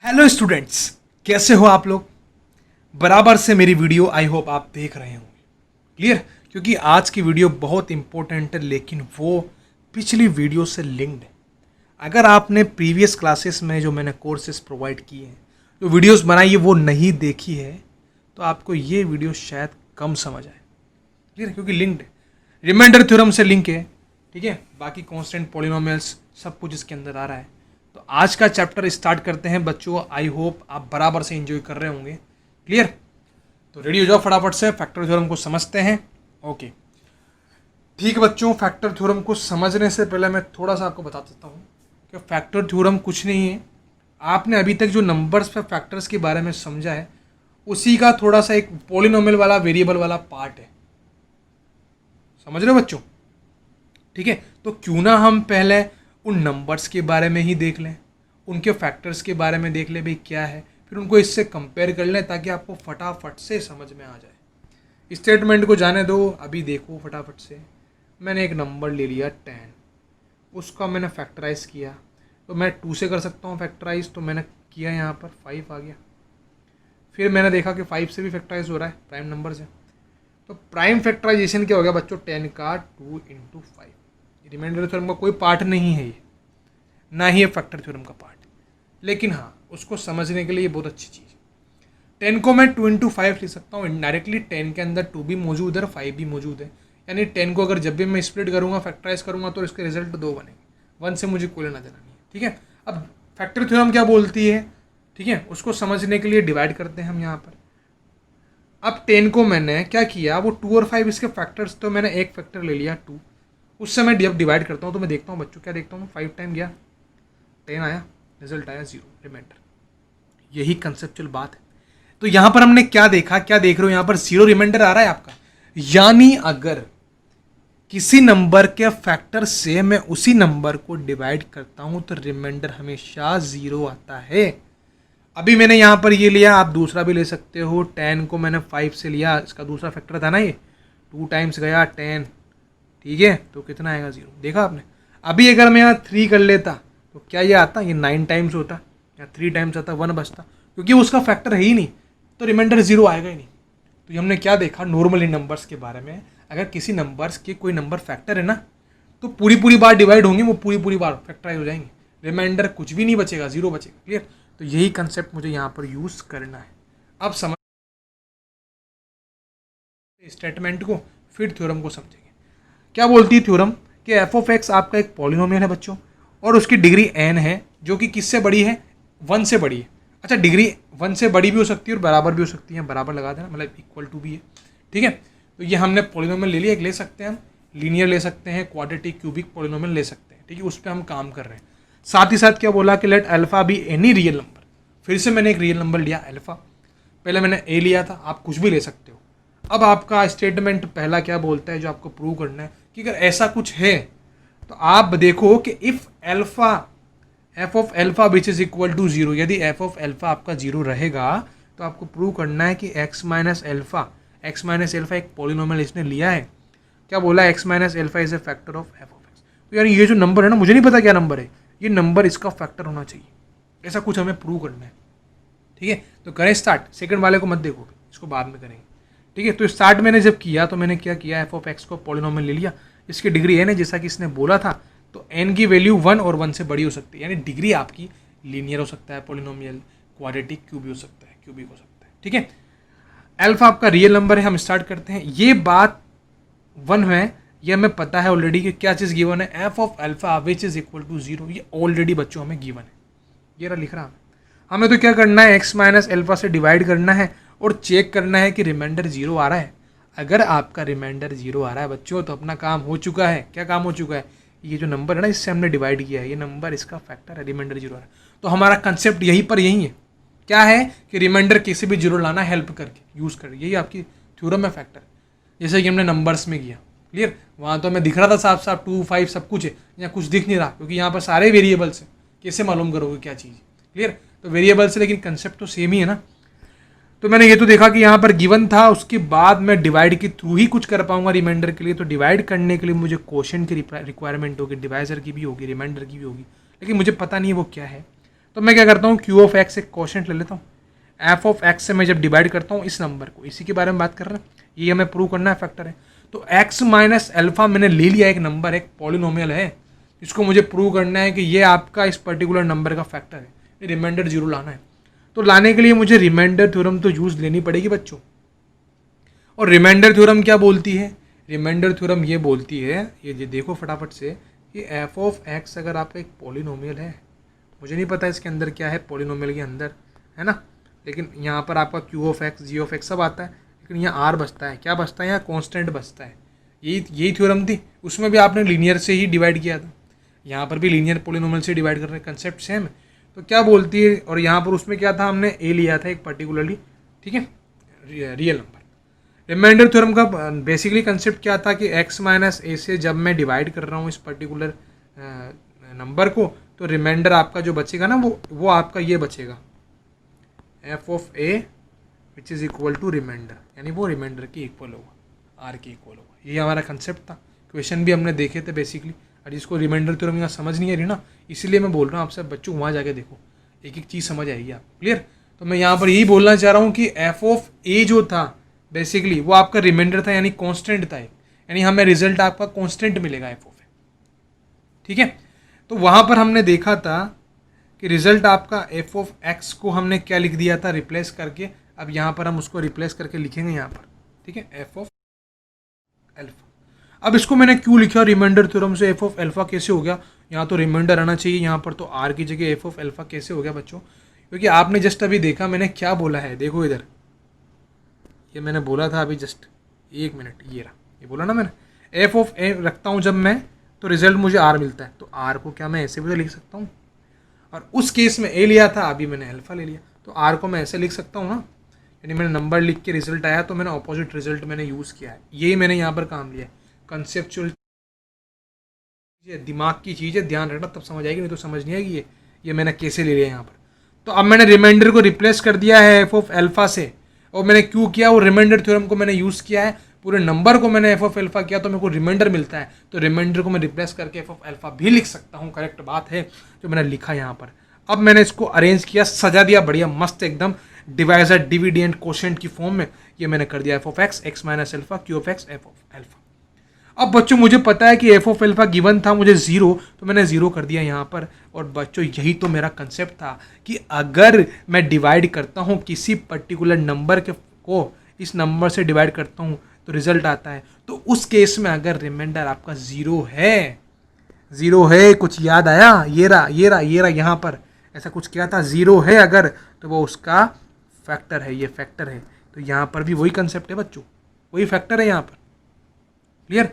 Hello students, कैसे हो आप लोग। बराबर से मेरी वीडियो आई होप आप देख रहे होंगे। क्लियर, क्योंकि आज की वीडियो बहुत इंपॉर्टेंट है, लेकिन वो पिछली वीडियो से लिंक्ड है। अगर आपने प्रीवियस क्लासेस में जो मैंने कोर्सेज प्रोवाइड किए हैं, जो वीडियोस बनाई है, वो नहीं देखी है, तो आपको ये वीडियो शायद कम समझ आए। क्लियर, क्योंकि लिंक्ड है, रिमाइंडर थ्योरम से लिंक है। ठीक है, बाकी कांस्टेंट पॉलिनोमियल्स सब कुछ इसके अंदर आ रहा है। तो आज का चैप्टर स्टार्ट करते हैं बच्चों। आई होप आप बराबर से एंजॉय कर रहे होंगे। क्लियर, तो रेडी हो जाओ, फटाफट से फैक्टर थ्योरम को समझते हैं। ओके, ठीक है बच्चों, फैक्टर थ्योरम को समझने से पहले मैं थोड़ा सा आपको बता देता हूँ कि फैक्टर थ्योरम कुछ नहीं है। आपने अभी तक जो नंबर्स पे फैक्टर्स के बारे में समझा है, उसी का थोड़ा सा एक पॉलिनोमियल वाला वेरिएबल वाला पार्ट है। समझ रहे हो बच्चों? ठीक है, तो क्यों ना हम पहले उन नंबर्स के बारे में ही देख लें, उनके फैक्टर्स के बारे में देख लें भाई क्या है, फिर उनको इससे कंपेयर कर लें ताकि आपको फटाफट से समझ में आ जाए। स्टेटमेंट को जाने दो, अभी देखो फटाफट से। मैंने एक नंबर ले लिया 10, उसका मैंने फैक्टराइज किया, तो मैं 2 से कर सकता हूँ फैक्टराइज, तो मैंने किया, यहाँ पर 5 आ गया। फिर मैंने देखा कि 5 से भी फैक्टराइज हो रहा है प्राइम नंबर से, तो प्राइम फैक्टराइजेशन क्या हो गया बच्चों, 10 का 2 × 5। रिमाइंडर थ्योरम का कोई पार्ट नहीं है ये, ना ही ये फैक्टर थ्योरम का पार्ट, लेकिन हाँ उसको समझने के लिए ये बहुत अच्छी चीज़ है। 10 को मैं 2 × 5 लिख सकता हूँ इनडायरेक्टली। 10 के अंदर 2 भी मौजूद है और 5 भी मौजूद है, यानी 10 को अगर जब भी मैं स्प्लिट करूँगा, फैक्टराइज करूँगा, तो इसके रिजल्ट 2 बनेंगे। 1 से मुझे कोई लेना देना नहीं है। ठीक है, अब फैक्टर थ्योरम क्या बोलती है, ठीक है, उसको समझने के लिए डिवाइड करते हैं हम यहाँ पर। अब 10 को मैंने क्या किया, वो 2 और 5 इसके फैक्टर्स, तो मैंने एक फैक्टर ले लिया 2, उससे मैं जब डिवाइड करता हूँ तो मैं देखता हूँ बच्चों, क्या देखता हूँ, 5 टाइम गया, 10 आया, रिजल्ट आया 0 रिमाइंडर। यही कंसेप्चुअल बात है। तो यहाँ पर हमने क्या देखा, क्या देख रहे हो यहाँ पर, 0 रिमाइंडर आ रहा है आपका। यानी अगर किसी नंबर के फैक्टर से मैं उसी नंबर को डिवाइड करता हूँ तो रिमाइंडर हमेशा 0 आता है। अभी मैंने यहाँ पर ये लिया, आप दूसरा भी ले सकते हो। 10 को मैंने 5 से लिया, इसका दूसरा फैक्टर था ना ये, 2 टाइम्स गया 10, ठीक है, तो कितना आएगा 0, देखा आपने। अभी अगर मैं यहाँ 3 कर लेता तो क्या ये आता, ये 9 टाइम्स होता या 3 टाइम्स आता, 1 बचता, क्योंकि उसका फैक्टर है ही नहीं, तो रिमाइंडर 0 आएगा ही नहीं। तो ये हमने क्या देखा नॉर्मली नंबर्स के बारे में, अगर किसी नंबर्स के कोई नंबर फैक्टर है ना, तो पूरी बार डिवाइड होंगे, वो पूरी बार फैक्टराइज हो जाएंगे, रिमाइंडर कुछ भी नहीं बचेगा, 0 बचेगा। क्लियर, तो यही कंसेप्ट मुझे यहाँ पर यूज़ करना है। अब समझ स्टेटमेंट को, फिर थ्योरम को समझेंगे। क्या बोलती है थ्योरम कि एफ ऑफ एक्स आपका एक पॉलिनोमियल है बच्चों, और उसकी डिग्री एन है, जो कि किससे बड़ी है, 1 से बड़ी है। अच्छा, डिग्री 1 से बड़ी भी हो सकती है और बराबर भी हो सकती है, बराबर लगा देना, मतलब इक्वल टू भी है। ठीक है, तो ये हमने पॉलिनोमियल ले लिया, एक ले सकते हैं हम, लीनियर ले सकते हैं, क्वाड्रेटिक, क्यूबिक पॉलिनोमियल ले सकते हैं। ठीक है, उस पर हम काम कर रहे हैं। साथ ही साथ क्या बोला कि let alpha be any real number. फिर से मैंने एक रियल नंबर लिया अल्फा, पहले मैंने ए लिया था, आप कुछ भी ले सकते हो। अब आपका स्टेटमेंट पहला क्या बोलता है, जो आपको प्रूव करना है कि अगर ऐसा कुछ है, तो आप देखो कि if alpha F of alpha which is equal to 0, यदि एफ ऑफ एल्फा आपका 0 रहेगा, तो आपको प्रूव करना है कि एक्स माइनस एल्फा एक पॉलिनोमियल इसने लिया है। क्या बोला, x minus alpha is a factor of F of x. तो यार ये जो नंबर है ना, मुझे नहीं पता क्या नंबर है, ये नंबर इसका फैक्टर होना चाहिए, ऐसा कुछ हमें प्रूव करना है। ठीक है, तो करें स्टार्ट। सेकंड वाले को मत देखो, इसको बाद में करेंगे। ठीक है, तो स्टार्ट मैंने जब किया तो मैंने क्या किया, एफ ऑफ एक्स को पॉलिनोमियल ले लिया, इसकी डिग्री एन है जैसा कि इसने बोला था, तो एन की वैल्यू 1 और 1 से बड़ी हो सकती है, यानी डिग्री आपकी लीनियर हो सकता है, पॉलिनोमियल, क्वाड्रेटिक, क्यूबिक हो सकता है, क्यूबिक हो सकता है। ठीक है, एल्फा आपका रियल नंबर है, हम स्टार्ट करते हैं। ये बात 1 है, ये हमें पता है ऑलरेडी कि क्या चीज़ गिवन है, F of alpha which is equal to 0, ये ऑलरेडी बच्चों हमें गिवन है, ये रहा लिख रहा हमें तो क्या करना है, एक्स माइनस एल्फा से डिवाइड करना है और चेक करना है कि रिमाइंडर 0 आ रहा है। अगर आपका रिमाइंडर 0 आ रहा है बच्चों, तो अपना काम हो चुका है। क्या काम हो चुका है, ये जो नंबर है ना, इससे हमने डिवाइड किया है, ये नंबर इसका फैक्टर है, रिमाइंडर 0 आ रहा है। तो हमारा कंसेप्ट यहीं पर यही है, क्या है कि रिमाइंडर किसी भी 0 लाना, हेल्प करके यूज़ कर, यही आपकी थ्योरम है फैक्टर, जैसे कि हमने नंबर्स में किया। क्लियर, वहाँ तो हमें दिख रहा था साफ साफ 2, 5 सब कुछ है, यहाँ कुछ दिख नहीं रहा, क्योंकि यहाँ पर सारे वेरिएबल्स हैं, कैसे मालूम करोगे क्या चीज़। क्लियर, तो वेरिएबल्स है लेकिन कंसेप्ट तो सेम ही है ना। तो मैंने ये तो देखा कि यहाँ पर गिवन था, उसके बाद मैं डिवाइड के थ्रू ही कुछ कर पाऊंगा रिमाइंडर के लिए। तो डिवाइड करने के लिए मुझे क्वोशिएंट की रिक्वायरमेंट होगी, डिवाइजर की भी होगी, रिमाइंडर की भी होगी, लेकिन मुझे पता नहीं है वो क्या है। तो मैं क्या करता हूँ, क्यू ऑफ एक्स एक क्वोशेंट ले लेता हूँ, एफ ऑफ एक्स से मैं जब डिवाइड करता हूँ इस नंबर को, इसी के बारे में बात कर रहे हैं, ये हमें प्रूव करना है फैक्टर है। तो एक्स माइनस एल्फा मैंने ले लिया, एक नंबर एक पॉलिनोमियल है, इसको मुझे प्रूव करना है कि ये आपका इस पर्टिकुलर नंबर का फैक्टर है, रिमाइंडर जीरो लाना है। तो लाने के लिए मुझे रिमाइंडर थ्योरम तो यूज लेनी पड़ेगी बच्चों। और रिमाइंडर थ्योरम क्या बोलती है, रिमाइंडर थ्योरम ये बोलती है, ये देखो फटाफट से, कि एफ ऑफ एक्स अगर आपका एक पॉलिनोमियल है, मुझे नहीं पता इसके अंदर क्या है पॉलिनोमियल के अंदर, है ना, लेकिन यहाँ पर आपका Q of X, G of X सब आता है, लेकिन यहाँ आर बचता है, क्या बचता है यहाँ, कॉन्स्टेंट बचता है। यही थ्योरम थी, उसमें भी आपने लीनियर से ही डिवाइड किया था, यहाँ पर भी लीनियर पॉलिनोमियल से डिवाइड कर रहे हैं, कंसेप्ट सेम है। तो क्या बोलती है, और यहाँ पर उसमें क्या था, हमने ए लिया था एक पर्टिकुलरली, ठीक है, रियल नंबर। रिमाइंडर थ्योरम का बेसिकली कंसेप्ट क्या था कि x माइनस ए से जब मैं डिवाइड कर रहा हूँ इस पर्टिकुलर नंबर को, तो रिमाइंडर आपका जो बचेगा ना, वो आपका ये बचेगा, f of a which is equal to remainder, यानी वो रिमाइंडर की इक्वल होगा, r की इक्वल होगा। ये हमारा कंसेप्ट था, क्वेश्चन भी हमने देखे थे बेसिकली। और जिसको रिमाइंडर थ्योरम यहाँ समझ नहीं आ रही ना, इसीलिए मैं बोल रहा हूँ आपसे, बच्चों वहाँ जाके देखो, एक एक चीज़ समझ आएगी आप, क्लियर। तो मैं यहाँ पर यही बोलना चाह रहा हूँ कि एफ ऑफ ए जो था बेसिकली वो आपका रिमाइंडर था, यानी कांस्टेंट था, यानी हमें रिजल्ट आपका कांस्टेंट मिलेगा एफ ऑफ ए, ठीक है। तो वहाँ पर हमने देखा था कि रिजल्ट आपका एफ ऑफ एक्स को हमने क्या लिख दिया था, रिप्लेस करके। अब यहाँ पर हम उसको रिप्लेस करके लिखेंगे यहाँ पर, ठीक है, एफ ऑफ एल्फा। अब इसको मैंने क्यों लिखा रिमाइंडर थ्योरम से, एफ ऑफ एल्फा कैसे हो गया, यहाँ तो रिमाइंडर आना चाहिए, यहाँ पर तो आर की जगह एफ ऑफ एल्फा कैसे हो गया बच्चों, क्योंकि आपने जस्ट अभी देखा मैंने क्या बोला है, देखो इधर, ये मैंने बोला था अभी जस्ट एक मिनट, ये रहा, ये बोला ना मैंने, एफ ऑफ ए रखता हूँ जब मैं, तो रिजल्ट मुझे आर मिलता है, तो आर को क्या मैं ऐसे भी तो लिख सकता हूँ, और उस केस में ए लिया था, अभी मैंने अल्फा ले लिया, तो आर को मैं ऐसे लिख सकता हूँ ना, यानी मैंने नंबर लिख के रिजल्ट आया तो मैंने ऑपोजिट रिजल्ट मैंने यूज़ किया है, यही मैंने यहाँ पर काम लिया है। कंसेप्चुअल दिमाग की चीज़ है, ध्यान रखना, तब समझ आएगी, नहीं तो समझ नहीं आएगी ये मैंने कैसे ले लिया यहाँ पर। तो अब मैंने रिमाइंडर को रिप्लेस कर दिया है एफ ऑफ एल्फा से, और मैंने क्यों किया, वो रिमाइंडर थ्योरम को मैंने यूज़ किया है, पूरे नंबर को मैंने एफ ऑफ एल्फा किया तो मेरे को रिमाइंडर मिलता है, तो रिमाइंडर को मैं रिप्लेस करके एफ ऑफ एल्फा भी लिख सकता हूँ, करेक्ट बात है जो मैंने लिखा यहाँ पर। अब मैंने इसको अरेंज किया, सजा दिया बढ़िया मस्त एकदम, डिवाइजर डिविडेंड कोशेंट की फॉर्म में, ये मैंने कर दिया F of x, x minus alpha, Q of x, F of alpha. अब बच्चों मुझे पता है कि एफ ऑफ एल्फा गिवन था मुझे 0, तो मैंने 0 कर दिया यहाँ पर। और बच्चों यही तो मेरा कंसेप्ट था कि अगर मैं डिवाइड करता हूँ किसी पर्टिकुलर नंबर के को इस नंबर से डिवाइड करता हूँ तो रिजल्ट आता है, तो उस केस में अगर रिमाइंडर आपका 0 है, कुछ याद आया, ये रहा यहाँ पर ऐसा कुछ क्या था, 0 है अगर, तो वो उसका फैक्टर है, ये फैक्टर है। तो यहाँ पर भी वही कंसेप्ट है बच्चों, वही फैक्टर है यहाँ पर, क्लियर,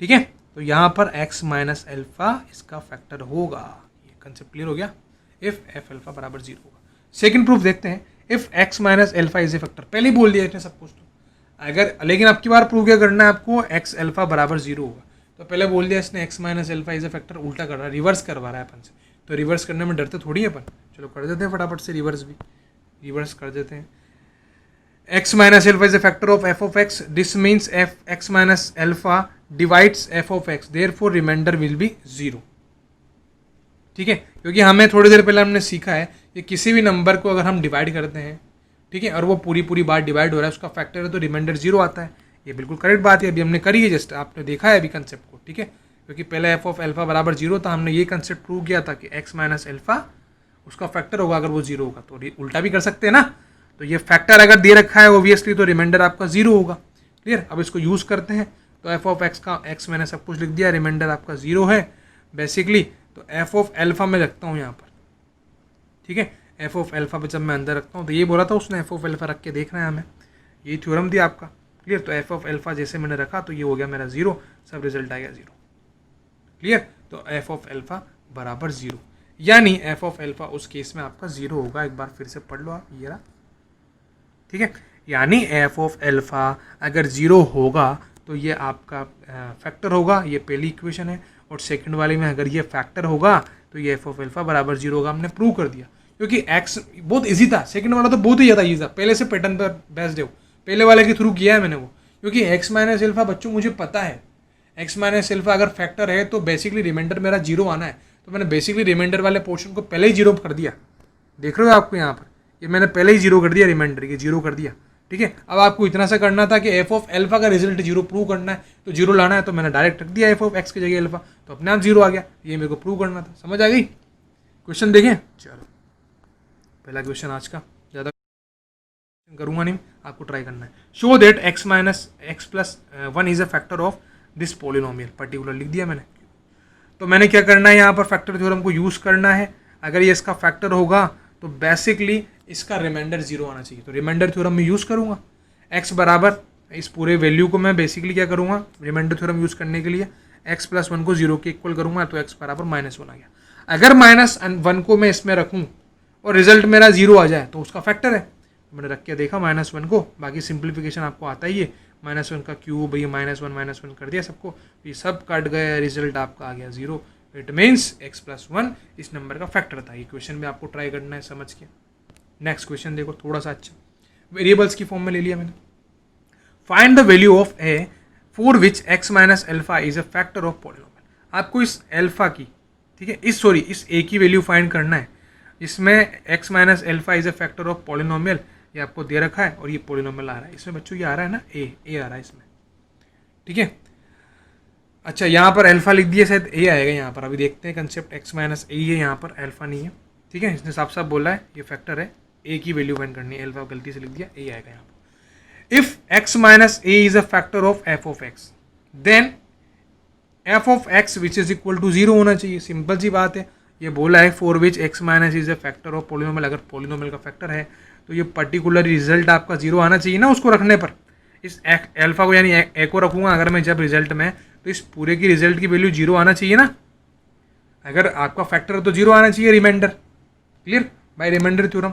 ठीक है। तो यहाँ पर x माइनस एल्फा इसका फैक्टर होगा, ये कंसेप्ट क्लियर हो गया, इफ एफ एल्फा बराबर 0 होगा। सेकंड प्रूफ देखते हैं, if x minus alpha is a factor, पहले ही बोल दिया इसने सब कुछ, तो अगर, लेकिन आपकी बार प्रूव क्या करना है आपको, x एल्फा बराबर 0 होगा, तो पहले बोल दिया इसने x minus alpha is a factor, उल्टा कर रहा है, रिवर्स करवा रहा है अपन से, तो रिवर्स करने में डरते थोड़ी है अपन, चलो कर देते हैं फटाफट से रिवर्स भी, रिवर्स कर देते हैं। x minus alpha is a factor of f of x. This means x minus alpha divides f of x. Therefore, remainder will be 0. ठीक है, क्योंकि हमें थोड़ी देर पहले हमने सीखा है कि किसी भी नंबर को अगर हम डिवाइड करते हैं, ठीक है, और वो पूरी बार डिवाइड हो रहा है, उसका फैक्टर है, तो रिमाइंडर 0 आता है। ये बिल्कुल करेक्ट बात है, अभी हमने करी है, जस्ट आपने देखा है अभी कंसेप्ट को, ठीक है, क्योंकि पहले एफ ऑफ एल्फा बराबर 0 था, हमने ये कंसेप्ट प्रूव किया था कि x माइनस एल्फा उसका फैक्टर होगा अगर वो 0 होगा, तो उल्टा भी कर सकते हैं ना, तो ये फैक्टर अगर दे रखा है ओबियसली तो रिमाइंडर आपका 0 होगा, क्लियर। अब इसको यूज़ करते हैं, तो एफ ऑफ एक्स का x मैंने सब कुछ लिख दिया, रिमाइंडर आपका 0 है बेसिकली, तो एफ ऑफ एल्फा में रखता हूँ यहाँ पर, ठीक है, एफ ऑफ एल्फा पे जब मैं अंदर रखता हूँ, तो ये बोला था उसने एफ ऑफ एल्फा रख के देखना है हमें, यही थ्योरम थी आपका, क्लियर। तो एफ ऑफ एल्फा जैसे मैंने रखा तो ये हो गया मेरा 0, सब रिजल्ट आ गया 0, क्लियर। तो एफ ऑफ एल्फा बराबर 0, यानी एफ ऑफ एल्फा उस केस में आपका 0 होगा। एक बार फिर से पढ़ लो आप, ये रहा, ठीक है, यानी एफ ऑफ एल्फा अगर 0 होगा तो ये आपका फैक्टर होगा, ये पहली इक्वेशन है। और सेकंड वाले में अगर ये फैक्टर होगा तो ये एफ ऑफ एल्फा बराबर 0 होगा, हमने प्रूव कर दिया, क्योंकि एक्स बहुत इजी था, सेकंड वाला तो बहुत ही ज़्यादा ईजी था, पहले से पैटर्न पर बेस्ड है, पहले वाले के थ्रू किया है मैंने वो, क्योंकि एक्स माइनस एल्फा बच्चों मुझे पता है, एक्स माइनस एल्फा अगर फैक्टर है तो बेसिकली रिमाइंडर मेरा 0 आना है, तो मैंने बेसिकली रिमाइंडर वाले पोर्शन को पहले ही जीरो कर दिया, देख रहे हो आपको यहाँ पर, ये मैंने पहले ही जीरो कर दिया, रिमाइंडर ये जीरो कर दिया, ठीक है। अब आपको इतना सा करना था कि एफ ऑफ एल्फा का रिजल्ट जीरो प्रूव करना है, तो जीरो लाना है, तो मैंने डायरेक्ट रख दिया एफ ऑफ एक्स की जगह एल्फा, तो अपने आप जीरो आ गया, ये मेरे को प्रूव करना था। समझ आ गई? क्वेश्चन देखें, चलो पहला क्वेश्चन आज का, ज़्यादा करूंगा नहीं, आपको ट्राई करना है। Show that x minus x plus one is a factor of this polynomial, particular लिख दिया मैंने। तो मैंने क्या करना है, यहाँ पर फैक्टर थ्योरम को यूज़ करना है। अगर ये इसका फैक्टर होगा तो बेसिकली इसका रिमाइंडर जीरो आना चाहिए, तो रिमाइंडर थ्योरम में यूज़ करूँगा। x बराबर इस पूरे वैल्यू को मैं बेसिकली क्या करूँगा, रिमाइंडर थ्योरम यूज़ करने के लिए x प्लस वन को जीरो के इक्वल करूँगा, तो x बराबर माइनस वन आ गया। अगर माइनस वन को मैं इसमें रखूँ और रिजल्ट मेरा जीरो आ जाए तो उसका फैक्टर है। मैंने रख के देखा माइनस वन को, बाकी सिंप्लीफिकेशन आपको आता ही है, माइनस वन का क्यूब, ये माइनस वन कर दिया सबको, ये सब कट गया, रिजल्ट आपका आ गया zero. It means x plus one इस नंबर का फैक्टर था। ये क्वेश्चन भी आपको ट्राई करना है समझ के। नेक्स्ट क्वेश्चन देखो, थोड़ा सा अच्छा, वेरिएबल्स की फॉर्म में ले लिया मैंने। Find the value of A for which X minus alpha is a factor of polynomial. आपको इस एल्फा की, ठीक है, इस ए की वैल्यू फाइंड करना है। इसमें x minus alpha is a factor of polynomial, ये आपको दे रखा है और ये पॉलिनोमियल आ रहा है। इसमें बच्चों ये आ रहा है ना, ए आ रहा है इसमें, ठीक है। अच्छा, यहाँ पर अल्फा लिख दिया, शायद ए आएगा यहाँ पर, अभी देखते हैं कंसेप्ट। एक्स माइनस ए है यहाँ पर, अल्फा नहीं है, ठीक है। इसने साफ साफ बोला है ये फैक्टर है, ए की वैल्यू फाइंड करनी है, अल्फा गलती से लिख दिया, ए आएगा यहाँ पर। If X minus A is a factor of F of X, then F of X which is equal to zero होना चाहिए। सिंपल सी बात है, ये बोला है for which X minus is a factor of polynomial. अगर पॉलिनोमियल का फैक्टर है तो ये पर्टिकुलर रिजल्ट आपका जीरो आना चाहिए ना उसको रखने पर। इस एल्फा को यानी ए को रखूंगा अगर मैं जब रिजल्ट में, तो इस पूरे की रिजल्ट की वैल्यू जीरो आना चाहिए ना। अगर आपका फैक्टर है तो जीरो आना चाहिए, remainder, clear by remainder theorem.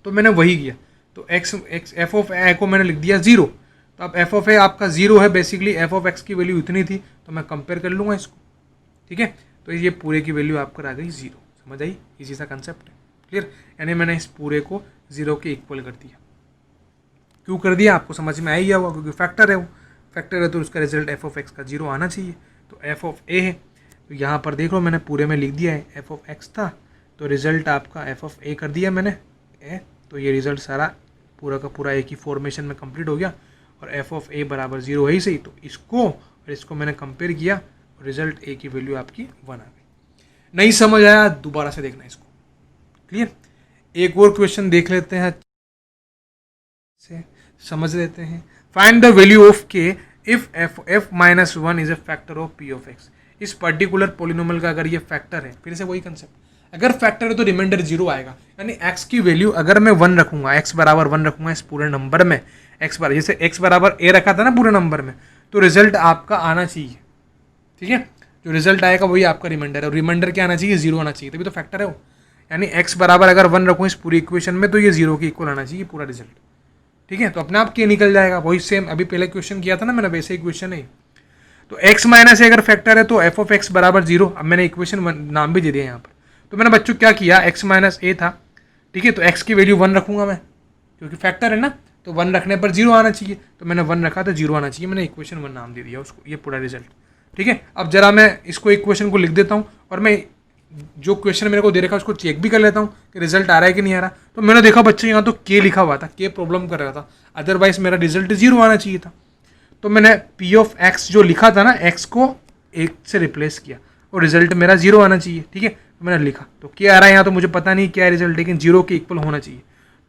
तो मैंने वही किया, तो एक्स एफ ऑफ ए को मैंने लिख दिया जीरो। तो अब एफ ऑफ ए आपका जीरो है, बेसिकली एफ ऑफ एक्स की वैल्यू इतनी थी, तो मैं कंपेयर कर लूँगा इसको, ठीक है। तो ये पूरे की वैल्यू आपको आ गई जीरो। समझ आई? इसी सा कंसेप्ट है, क्लियर। यानी मैंने इस पूरे को जीरो के इक्वल कर दिया। क्यों कर दिया आपको समझ में आ ही गया होगा, क्योंकि फैक्टर है वो, फैक्टर है तो उसका रिजल्ट एफ ऑफ एक्स का जीरो आना चाहिए। तो एफ ऑफ ए है, तो यहाँ पर देख लो मैंने पूरे में लिख दिया है, एफ ऑफ एक्स था तो रिजल्ट आपका एफ ऑफ ए कर दिया मैंने ए, तो ये रिजल्ट सारा पूरा का पूरा ए की फॉर्मेशन में कंप्लीट हो गया। और एफ ऑफ ए बराबर जीरो है ही सही, तो इसको और इसको मैंने कंपेयर किया और रिजल्ट ए की वैल्यू आपकी वन आ गई। नहीं समझ आया दोबारा से देखना इसको, क्लियर। एक और क्वेश्चन देख लेते हैं, से समझ लेते हैं। फाइंड द वैल्यू ऑफ के if F minus one is a factor of P of x. इस पर्टिकुलर पॉलिनोमियल का अगर ये फैक्टर है, फिर से वही कंसेप्ट, अगर फैक्टर है तो रिमाइंडर जीरो आएगा। यानी एक्स की वैल्यू अगर मैं वन रखूंगा, एक्स बराबर वन रखूंगा इस पूरे नंबर में, एक्स बराबर जैसे एक्स बराबर ए रखा था ना पूरे नंबर में, तो रिजल्ट आपका आना चाहिए, ठीक है। जो रिजल्ट आएगा वही आपका रिमाइंडर है, और रिमाइंडर क्या आना चाहिए, जीरो आना चाहिए, तभी तो फैक्टर है वो। यानी एक्स बराबर अगर वन रखूँ इस पूरी इक्वेशन में, तो ये जीरो के इक्वल आना चाहिए पूरा रिजल्ट, ठीक है। तो अपने आप के निकल जाएगा, वही सेम अभी पहले क्वेश्चन किया था ना मैंने, वैसे ही क्वेश्चन है। तो x माइनस ए अगर फैक्टर है तो एफ ऑफ एक्स बराबर जीरो। अब मैंने इक्वेशन नाम भी दे दिया यहाँ पर। तो मैंने बच्चों क्या किया, x माइनस ए था, ठीक है, तो x की वैल्यू वन रखूंगा मैं, क्योंकि फैक्टर है ना, तो वन रखने पर जीरो आना चाहिए, तो मैंने वन रखा तो जीरो आना चाहिए, मैंने इक्वेशन वन नाम दे दिया उसको, ये पूरा रिजल्ट, ठीक है। अब जरा मैं इसको इक्वेशन को लिख देता हूँ और मैं जो क्वेश्चन मेरे को दे रखा है उसको चेक भी कर लेता हूँ कि रिजल्ट आ रहा है कि नहीं आ रहा। तो मैंने देखा बच्चे यहाँ तो के लिखा हुआ था, के प्रॉब्लम कर रहा था, अदरवाइज मेरा रिजल्ट जीरो आना चाहिए था। तो मैंने पी ऑफ एक्स जो लिखा था ना, एक्स को एक से रिप्लेस किया और रिजल्ट मेरा जीरो आना चाहिए, ठीक है। तो मैंने लिखा, तो क्या आ रहा है यहाँ तो मुझे पता नहीं क्या है रिजल्ट, लेकिन जीरो के इक्वल होना चाहिए।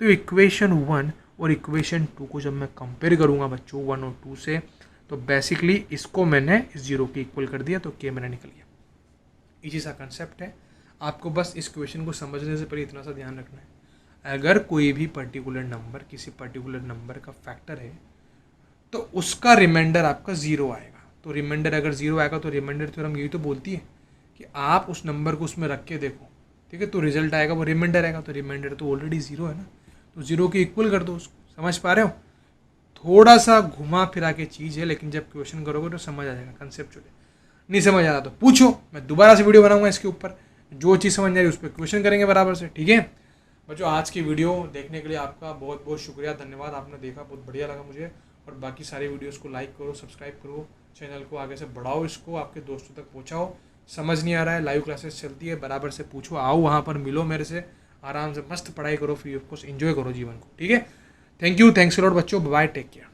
तो इक्वेशन वन और इक्वेशन टू को जब मैं कंपेयर करूँगा बच्चों वन और टू से, तो बेसिकली इसको मैंने जीरो के इक्वल कर दिया, तो के मेरा निकल गया। इसी सा कंसेप्ट है, आपको बस इस क्वेश्चन को समझने से पहले इतना सा ध्यान रखना है, अगर कोई भी पर्टिकुलर नंबर किसी पर्टिकुलर नंबर का फैक्टर है तो उसका रिमाइंडर आपका जीरो आएगा। तो रिमाइंडर अगर जीरो आएगा तो रिमाइंडर थ्योरम यही तो बोलती है कि आप उस नंबर को उसमें रख के देखो, ठीक है, तो रिजल्ट आएगा वो रिमाइंडर आएगा। तो रिमाइंडर तो ऑलरेडी जीरो है ना, तो जीरो के इक्वल कर दो उसको। समझ पा रहे हो? थोड़ा सा घुमा फिरा के चीज़ है, लेकिन जब क्वेश्चन करोगे तो समझ आ जाएगा कंसेप्चुअली। नहीं समझ आ रहा तो पूछो, मैं दोबारा से वीडियो बनाऊंगा इसके ऊपर, जो चीज़ समझ आ रही है उस पर क्वेश्चन करेंगे बराबर से, ठीक है बच्चों। आज की वीडियो देखने के लिए आपका बहुत बहुत शुक्रिया, धन्यवाद, आपने देखा, बहुत बढ़िया लगा मुझे। और बाकी सारी वीडियोस को लाइक करो, सब्सक्राइब करो, चैनल को आगे से बढ़ाओ, इसको आपके दोस्तों तक पहुँचाओ, समझ नहीं आ रहा है, लाइव क्लासेस चलती है, बराबर से पूछो, आओ वहाँ पर मिलो मेरे से, आराम से मस्त पढ़ाई करो, फ्री ऑफ कोर्स एंजॉय करो जीवन को, ठीक है। Thank you, thanks a lot बच्चों, बाय, टेक केयर।